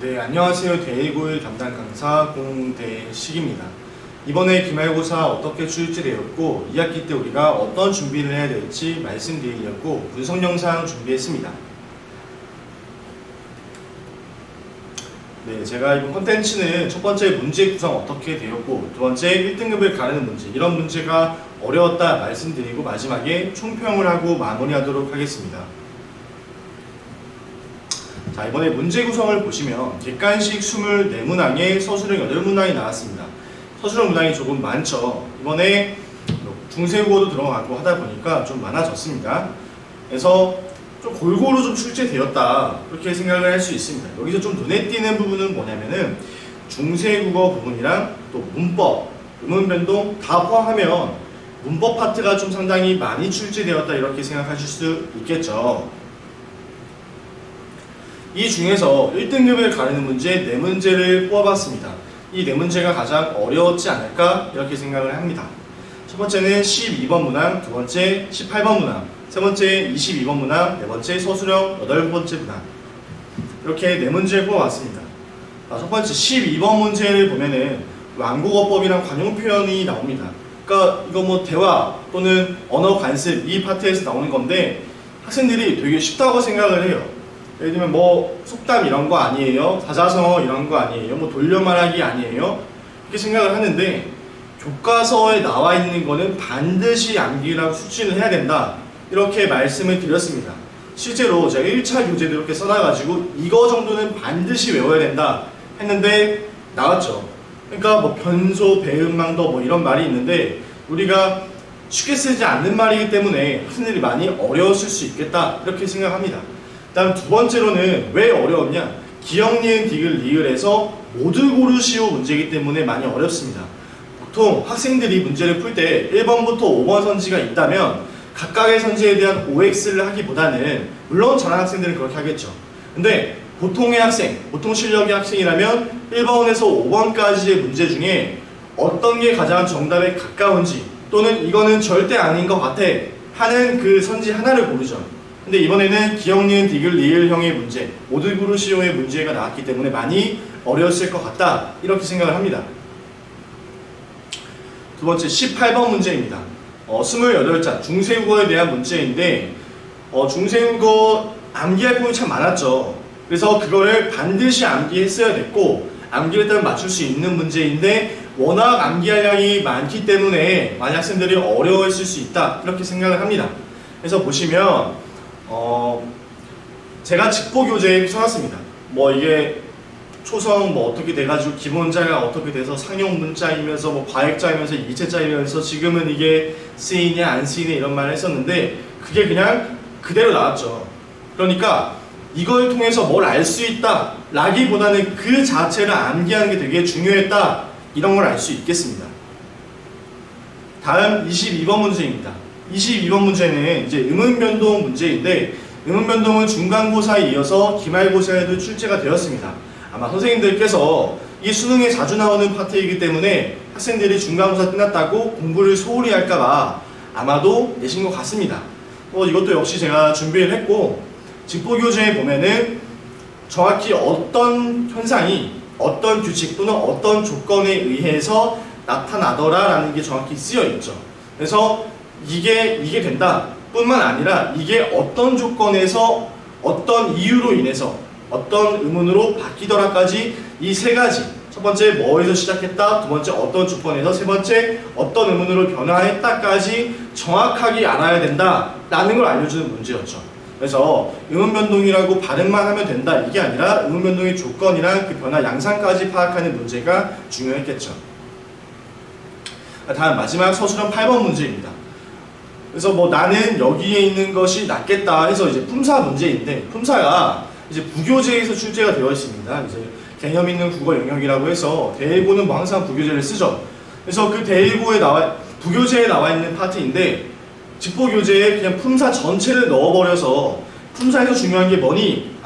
네, 안녕하세요. 대1고1 담당 강사 공대식입니다. 이번에 기말고사 어떻게 출제되었고 2학기 때 우리가 어떤 준비를 해야 될지 말씀드리려고 분석 영상 준비했습니다. 네, 제가 이번 컨텐츠는 첫 번째 문제 구성 어떻게 되었고 두 번째 1등급을 가르는 문제, 이런 문제가 어려웠다 말씀드리고 마지막에 총평을 하고 마무리하도록 하겠습니다. 자, 이번에 문제 구성을 보시면 객관식 24문항에 서술형 8문항이 나왔습니다. 서술형 문항이 조금 많죠. 이번에 중세국어도 들어가고 하다 보니까 좀 많아졌습니다. 그래서 좀 골고루 좀 출제되었다 그렇게 생각을 할 수 있습니다. 여기서 좀 눈에 띄는 부분은 뭐냐면은 중세국어 부분이랑 또 문법, 음운변동 다 포함하면 문법 파트가 좀 상당히 많이 출제되었다 이렇게 생각하실 수 있겠죠. 이 중에서 1등급을 가르는 문제 4문제를 뽑아봤습니다. 이 4문제가 가장 어려웠지 않을까 이렇게 생각을 합니다. 첫 번째는 12번 문항, 두 번째 18번 문항, 세 번째 22번 문항, 네 번째 서술형 8번째 문항, 이렇게 4문제를 뽑아봤습니다. 첫 번째 12번 문제를 보면은 완곡어법이랑 관용 표현이 나옵니다. 그러니까 이거 뭐 대화 또는 언어 관습 이 파트에서 나오는 건데 학생들이 되게 쉽다고 생각을 해요. 예를 들면 뭐 속담 이런 거 아니에요? 사자성어 이런 거 아니에요? 뭐 돌려말하기 아니에요? 이렇게 생각을 하는데 교과서에 나와 있는 거는 반드시 암기랑 수치를 해야 된다 이렇게 말씀을 드렸습니다. 실제로 제가 1차 교재도 이렇게 써놔가지고 이거 정도는 반드시 외워야 된다 했는데 나왔죠. 그러니까 뭐 변소, 배은망덕 뭐 이런 말이 있는데 우리가 쉽게 쓰지 않는 말이기 때문에 학생들이 많이 어려웠을 수 있겠다 이렇게 생각합니다. 다음 두 번째로는 왜 어려웠냐? 기역, 니은, 디귿, 리을에서 모두 고르시오 문제이기 때문에 많이 어렵습니다. 보통 학생들이 문제를 풀 때 1번부터 5번 선지가 있다면 각각의 선지에 대한 OX를 하기보다는 물론 잘하는 학생들은 그렇게 하겠죠. 근데 보통의 학생, 보통 실력의 학생이라면 1번에서 5번까지의 문제 중에 어떤 게 가장 정답에 가까운지 또는 이거는 절대 아닌 것 같아 하는 그 선지 하나를 고르죠. 근데 이번에는 기역, 니은, 디귿, 리을형의 문제, 모두 고르시오의 문제가 나왔기 때문에 많이 어려웠을 것 같다 이렇게 생각을 합니다. 두 번째 18번 문제입니다. 28자 중세국어에 대한 문제인데 중세국어 암기할 부분이 참 많았죠. 그래서 그거를 반드시 암기했어야 됐고 암기를 일단 맞출 수 있는 문제인데 워낙 암기할 양이 많기 때문에 많은 학생들이 어려워했을 수 있다 이렇게 생각을 합니다. 그래서 보시면 제가 직보교재에 써놨습니다. 뭐 이게 초성 뭐 어떻게 돼가지고 기본자가 어떻게 돼서 상용 문자이면서 뭐 과액자이면서 이체자이면서 지금은 이게 쓰이냐 안 쓰이냐 이런 말을 했었는데 그게 그냥 그대로 나왔죠. 그러니까 이걸 통해서 뭘 알 수 있다 라기보다는 그 자체를 암기하는 게 되게 중요했다 이런 걸 알 수 있겠습니다. 다음 22번 문제입니다. 22번 문제는 이제 음운변동 문제인데 음운변동은 중간고사에 이어서 기말고사에도 출제가 되었습니다. 아마 선생님들께서 이 수능에 자주 나오는 파트이기 때문에 학생들이 중간고사 끝났다고 공부를 소홀히 할까봐 아마도 내신 것 같습니다. 이것도 역시 제가 준비를 했고 직보교재에 보면은 정확히 어떤 현상이 어떤 규칙 또는 어떤 조건에 의해서 나타나더라 라는 게 정확히 쓰여 있죠. 그래서 이게 된다 뿐만 아니라 이게 어떤 조건에서 어떤 이유로 인해서 어떤 의문으로 바뀌더라까지 이 세 가지, 첫 번째 뭐에서 시작했다, 두 번째 어떤 조건에서, 세 번째 어떤 의문으로 변화했다까지 정확하게 알아야 된다 라는 걸 알려주는 문제였죠. 그래서 의문변동이라고 발음만 하면 된다 이게 아니라 의문변동의 조건이랑 그 변화 양상까지 파악하는 문제가 중요했겠죠. 다음 마지막 서술형 8번 문제입니다. 그래서 뭐 나는 여기에 있는 것이 낫겠다 해서 이제 품사 문제인데 품사가 이제 부교재에서 출제가 되어 있습니다. 이제 개념 있는 국어 영역이라고 해서 대1고는 뭐 항상 부교재를 쓰죠. 그래서 그 대1고에 부교재에 나와 있는 파트인데 직보교재에 그냥 품사 전체를 넣어버려서 품사에서 중요한 게 뭐니?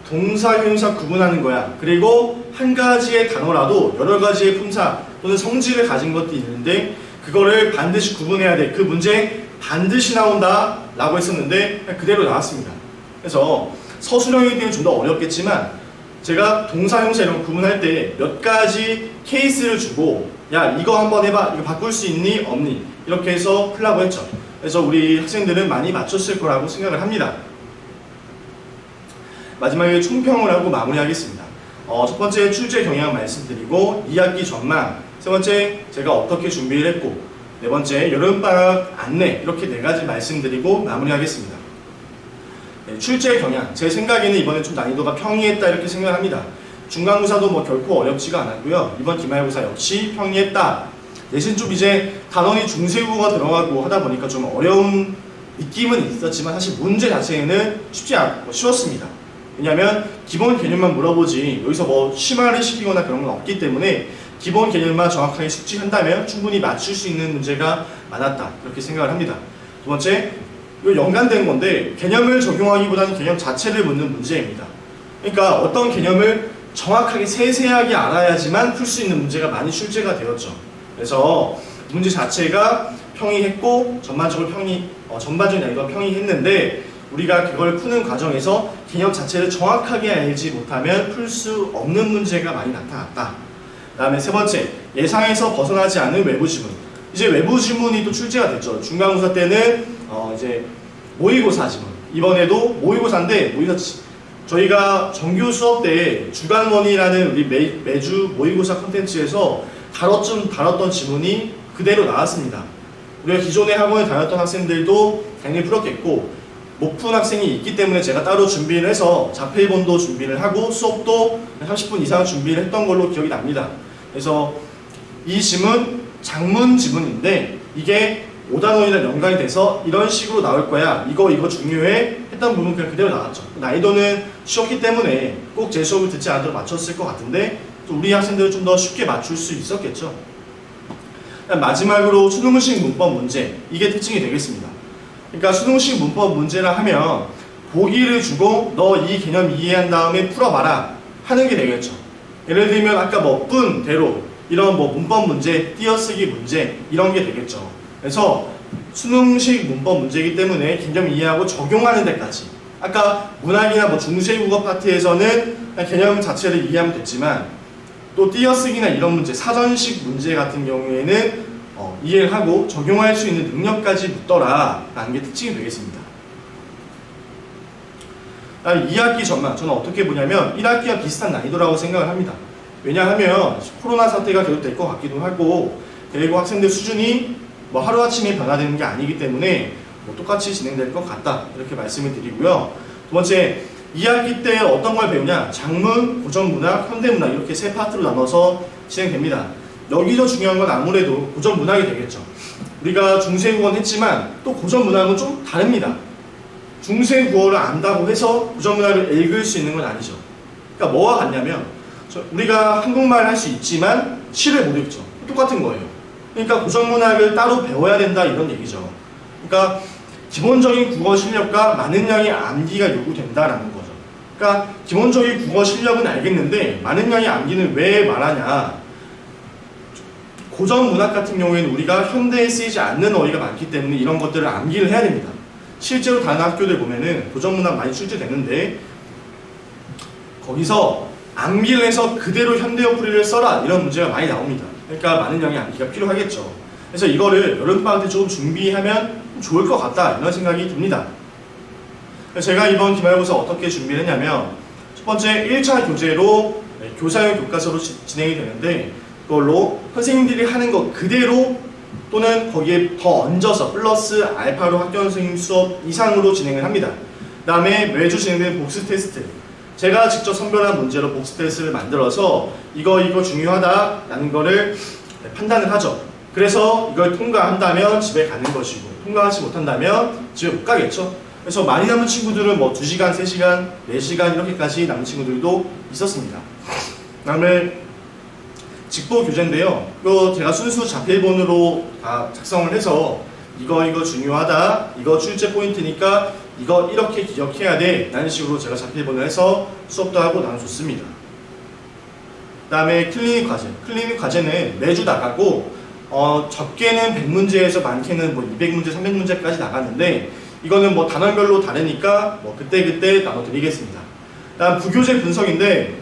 동사, 형용사 구분하는 거야. 그리고 한 가지의 단어라도 여러 가지의 품사 또는 성질을 가진 것도 있는데 그거를 반드시 구분해야 돼. 그 문제 반드시 나온다 라고 했었는데 그대로 나왔습니다. 그래서 서술형에 대해 좀 더 어렵겠지만 제가 동사, 형사 이런 거 구분할 때 몇 가지 케이스를 주고 야 이거 한번 해봐, 이거 바꿀 수 있니 없니 이렇게 해서 풀라고 했죠. 그래서 우리 학생들은 많이 맞췄을 거라고 생각을 합니다. 마지막에 총평을 하고 마무리하겠습니다. 첫 번째 출제 경향 말씀드리고 2학기 전망, 세 번째 제가 어떻게 준비를 했고, 네 번째 여름방학 안내, 이렇게 네 가지 말씀드리고 마무리하겠습니다. 네, 출제 경향, 제 생각에는 이번에 좀 난이도가 평이했다 이렇게 생각합니다. 중간고사도 뭐 결코 어렵지가 않았고요. 이번 기말고사 역시 평이했다. 대신 좀 이제 단원이 중세국어가 들어가고 하다 보니까 좀 어려운 느낌은 있었지만 사실 문제 자체는 쉽지 않고 쉬웠습니다. 왜냐하면 기본 개념만 물어보지 여기서 뭐 심화를 시키거나 그런 건 없기 때문에 기본 개념만 정확하게 숙지한다면 충분히 맞출 수 있는 문제가 많았다 이렇게 생각을 합니다. 두 번째, 이거 연관된 건데 개념을 적용하기보다는 개념 자체를 묻는 문제입니다. 그러니까 어떤 개념을 정확하게 세세하게 알아야지만 풀 수 있는 문제가 많이 출제가 되었죠. 그래서 문제 자체가 평이했고 전반적인 난이도가 평이했는데 우리가 그걸 푸는 과정에서 개념 자체를 정확하게 알지 못하면 풀 수 없는 문제가 많이 나타났다. 그 다음에 세 번째, 예상에서 벗어나지 않은 외부 지문. 이제 외부 지문이 또 출제가 됐죠. 중간고사 때는 이제 모의고사 지문. 이번에도 모의고사인데 저희가 정규 수업 때 주간원이라는 우리 매주 모의고사 콘텐츠에서 다뤘던 지문이 그대로 나왔습니다. 우리가 기존에 학원에 다녔던 학생들도 당연히 풀었겠고 못 푼 학생이 있기 때문에 제가 따로 준비를 해서 자폐본도 준비를 하고 수업도 30분 이상 준비를 했던 걸로 기억이 납니다. 그래서 이 지문 장문 지문인데 이게 5단원이랑 연관이 돼서 이런 식으로 나올 거야. 이거 중요해. 했던 부분 그냥 그대로 나왔죠. 난이도는 쉬웠기 때문에 꼭 제 수업을 듣지 않도록 맞췄을 것 같은데 또 우리 학생들은 좀 더 쉽게 맞출 수 있었겠죠. 마지막으로 수능식 문법 문제, 이게 특징이 되겠습니다. 그러니까 수능식 문법 문제라 하면 보기를 주고 너 이 개념 이해한 다음에 풀어봐라 하는 게 되겠죠. 예를 들면 아까 뭐 분, 대로 이런 뭐 문법 문제, 띄어쓰기 문제 이런 게 되겠죠. 그래서 수능식 문법 문제이기 때문에 개념 이해하고 적용하는 데까지, 아까 문학이나 뭐 중세국어 파트에서는 개념 자체를 이해하면 됐지만 또 띄어쓰기나 이런 문제, 사전식 문제 같은 경우에는 이해를 하고 적용할 수 있는 능력까지 묻더라 라는 게 특징이 되겠습니다. 2학기 전망, 저는 어떻게 보냐면 1학기와 비슷한 난이도라고 생각을 합니다. 왜냐하면 코로나 사태가 계속 될 것 같기도 하고 그리고 학생들 수준이 뭐 하루아침에 변화되는 게 아니기 때문에 뭐 똑같이 진행될 것 같다 이렇게 말씀을 드리고요. 두 번째, 2학기 때 어떤 걸 배우냐? 장문, 고전문학, 현대문학 이렇게 세 파트로 나눠서 진행됩니다. 여기서 중요한 건 아무래도 고전문학이 되겠죠. 우리가 중세국어는 했지만 또 고전문학은 좀 다릅니다. 중세국어를 안다고 해서 고전문학을 읽을 수 있는 건 아니죠. 그러니까 뭐와 같냐면 우리가 한국말 할 수 있지만 시를 못 읽죠. 똑같은 거예요. 그러니까 고전문학을 따로 배워야 된다 이런 얘기죠. 그러니까 기본적인 국어 실력과 많은 양의 암기가 요구된다라는 거죠. 그러니까 기본적인 국어 실력은 알겠는데 많은 양의 암기는 왜 말하냐? 고전 문학 같은 경우에는 우리가 현대에 쓰이지 않는 어휘가 많기 때문에 이런 것들을 암기를 해야 됩니다. 실제로 다른 학교들 보면은 고전 문학 많이 출제되는데 거기서 암기를 해서 그대로 현대어 풀이를 써라 이런 문제가 많이 나옵니다. 그러니까 많은 양의 암기가 필요하겠죠. 그래서 이거를 여름방학 때 조금 준비하면 좋을 것 같다 이런 생각이 듭니다. 제가 이번 기말고사 어떻게 준비를 했냐면 첫 번째 1차 교재로 교사용 교과서로 진행이 되는데 그걸로 선생님들이 하는 거 그대로 또는 거기에 더 얹어서 플러스 알파로 학교 선생님 수업 이상으로 진행을 합니다. 그 다음에 매주 진행되는 복수 테스트, 제가 직접 선별한 문제로 복수 테스트를 만들어서 이거 중요하다라는 거를 판단을 하죠. 그래서 이걸 통과한다면 집에 가는 것이고 통과하지 못한다면 집에 못 가겠죠. 그래서 많이 남은 친구들은 뭐 2시간, 3시간, 4시간 이렇게까지 남은 친구들도 있었습니다. 그 다음에 직보 교재인데요. 이거 제가 순수 자필본으로 다 작성을 해서 이거 중요하다, 이거 출제 포인트니까 이거 이렇게 기억해야 돼 라는 식으로 제가 자필본을 해서 수업도 하고 나눠줬습니다. 그 다음에 클리닉 과제. 클리닉 과제는 매주 나가고 적게는 100문제에서 많게는 뭐 200문제, 300문제까지 나갔는데 이거는 뭐 단원별로 다르니까 뭐 그때 나눠드리겠습니다. 다음 부교재 분석인데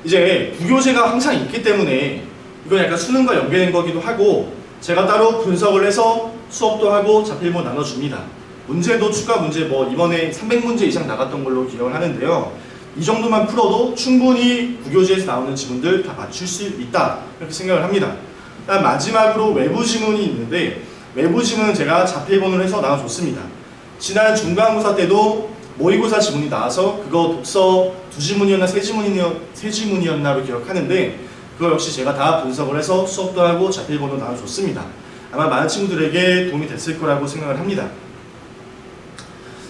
이제 부교재가 항상 있기 때문에 이건 약간 수능과 연계된 거기도 하고 제가 따로 분석을 해서 수업도 하고 자필본 나눠줍니다. 문제도 추가 문제 뭐 이번에 300문제 이상 나갔던 걸로 기억을 하는데요. 이 정도만 풀어도 충분히 부교재에서 나오는 지문들 다 맞출 수 있다 이렇게 생각을 합니다. 일단 마지막으로 외부 지문이 있는데 외부 지문은 제가 자필본을 해서 나눠줬습니다. 지난 중간고사 때도 모의고사 지문이 나와서 그거 독서 2지문이었나 3지문이었나로 기억하는데 그거 역시 제가 다 분석을 해서 수업도 하고 자필본도 나눠줬습니다. 아마 많은 친구들에게 도움이 됐을 거라고 생각을 합니다.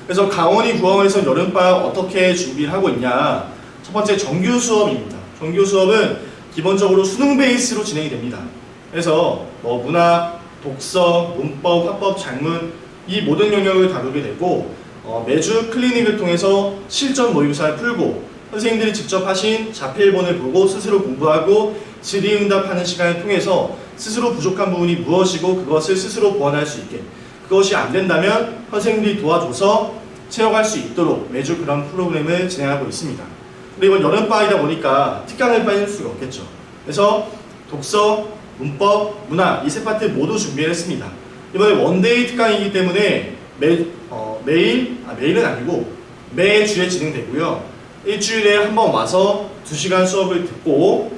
그래서 강원이 구원에서 여름방학 어떻게 준비를 하고 있냐. 첫 번째 정규 수업입니다. 정규 수업은 기본적으로 수능 베이스로 진행이 됩니다. 그래서 뭐 문학, 독서, 문법, 화법, 작문 이 모든 영역을 다루게 되고 매주 클리닉을 통해서 실전 모의고사를 풀고 선생님들이 직접 하신 자필본을 보고 스스로 공부하고 질의응답하는 시간을 통해서 스스로 부족한 부분이 무엇이고 그것을 스스로 보완할 수 있게 그것이 안 된다면 선생님들이 도와줘서 채워갈 수 있도록 매주 그런 프로그램을 진행하고 있습니다. 근데 이번 여름방학이다 보니까 특강을 빠질 수가 없겠죠. 그래서 독서, 문법, 문학 이 세 파트 모두 준비를 했습니다. 이번에 원데이 특강이기 때문에 매일은 아니고 매주에 진행되고요. 일주일에 한 번 와서 2시간 수업을 듣고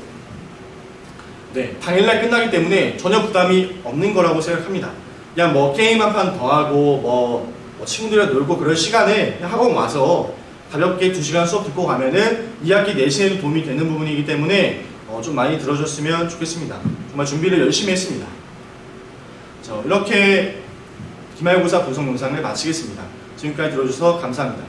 당일날 끝나기 때문에 전혀 부담이 없는 거라고 생각합니다. 그냥 뭐 게임 한 판 더 하고 뭐 친구들이랑 놀고 그럴 시간에 학원 와서 가볍게 2시간 수업 듣고 가면은 2학기 내신에도 도움이 되는 부분이기 때문에 좀 많이 들어줬으면 좋겠습니다. 정말 준비를 열심히 했습니다. 자, 이렇게 기말고사 분석 영상을 마치겠습니다. 지금까지 들어주셔서 감사합니다.